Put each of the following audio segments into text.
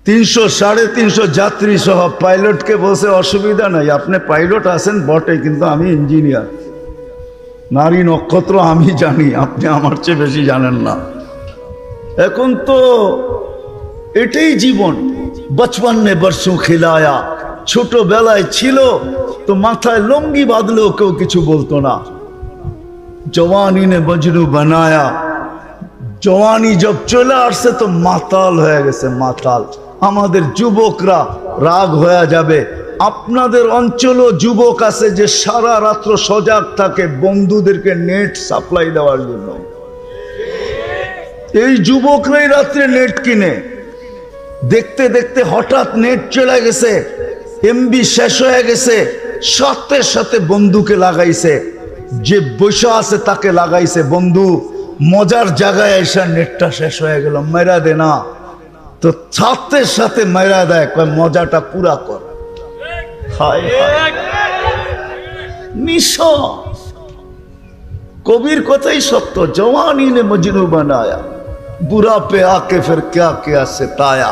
300 350 যাত্রী সহ পাইলটকে বসে অসুবিধা নাই, আপনি পাইলট আছেন বটে, কিন্তু আমি ইঞ্জিনিয়ার। নারী নক্ষত্র আমি জানি, আপনি আমার চেয়ে বেশি জানেন না। এখন তো এটাই জীবন। বচপন মে বরসোं খিলায়া, ছোটবেলায় ছিল তো মাথায় লুঙ্গি বাঁধলেও কেউ কিছু বলতো না। জওয়ানি নে মজনু বানায়া, জওয়ানি জব চলে আসছে তো মাতাল হয়ে গেছে, মাতাল। আমাদের যুবকরা রাগ হয়ে যাবে। আপনাদের অঞ্চলও যুবক আছে যে সারা রাত্র সজাগ থাকে বন্ধুদেরকে নেট সাপ্লাই দেওয়ার জন্য। এই যুবকরাই রাত্রে নেট কিনে, দেখতে দেখতে হঠাৎ নেট চলে গেছে, এমবি শেষ হয়ে গেছে, সাথে সাথে বন্ধুকে লাগাইছে। যে বসে আছে তাকে লাগাইছে, বন্ধু মজার জায়গায় এসে নেটটা শেষ হয়ে গেল, মেরা দে না। তো সাথে সাথে মেরা দেয়, কয় মজাটা পুরা কর। হায় হায়, নিশা। কবির কথাই সত্য, জওয়ানি নে মজনু বানায়া, বুড়া পে আকে ফির ক্যা ক্যা সিতায়া।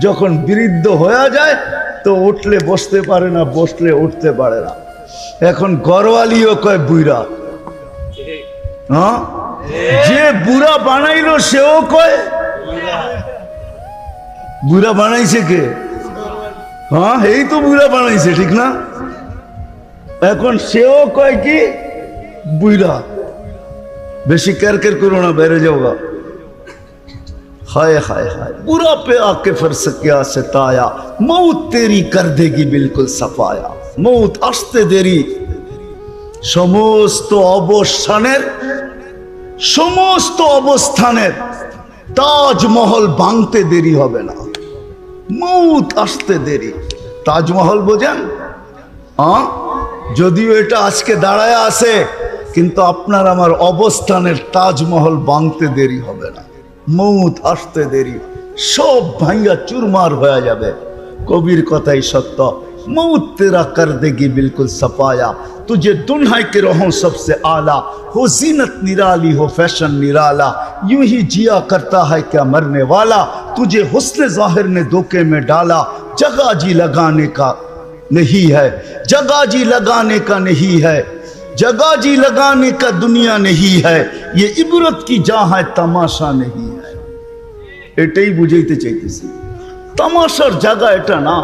যখন বৃদ্ধ হয়ে যায় তো উঠলে বসতে পারে না, বসলে উঠতে পারে না। এখন ঘরওয়ালিও কয় বুড়া। হ্যাঁ, যে বুড়া বানাইলো সেও কয় বুড়া বানাইছে কে? হ্যাঁ, এই তো বুড়া বানাইছে, ঠিক না? এখন সেও কয় কি বুড়া। বেশি কের কের করো না, বেড়ে যাওগা। हाय हाय हाय, बुरा पे आके फिर से क्या सिताया, मौत तेरी कर देगी बिल्कुल सफाया। मौत আসতে দেরি, সমস্ত অবস্থানের তাজমহল ভাঙতে দেরি হবে না। মৌত আসতে দেরি। তাজমহল বোঝেন? হ্যাঁ, যদিও এটা আজকে দাঁড়ায় আছে, কিন্তু আপনার আমার অবস্থানের তাজমহল ভাঙতে দেরি হবে না। মৌত আসতে দেরি, সব ভাঙ্গা চুরমার হয়ে যাবে। কবির কথাই সত্য। मौत तेरा कर देगी बिल्कुल सफाया, तुझे दुन्हा के रहो सबसे आला, हो जीनत निराली हो फैशन निराला, यूं ही जिया करता है क्या मरने वाला, तुझे हुस्न जाहिर ने धोखे में डाला, जगह जी लगाने का नहीं है, जगह जी लगाने का नहीं है, जगह जी लगाने का दुनिया नहीं है, ये इबरत की जहाँ है तमाशा नहीं है। एटाई बुझाइते चाइतेছি, तमाशार जगह এটা না।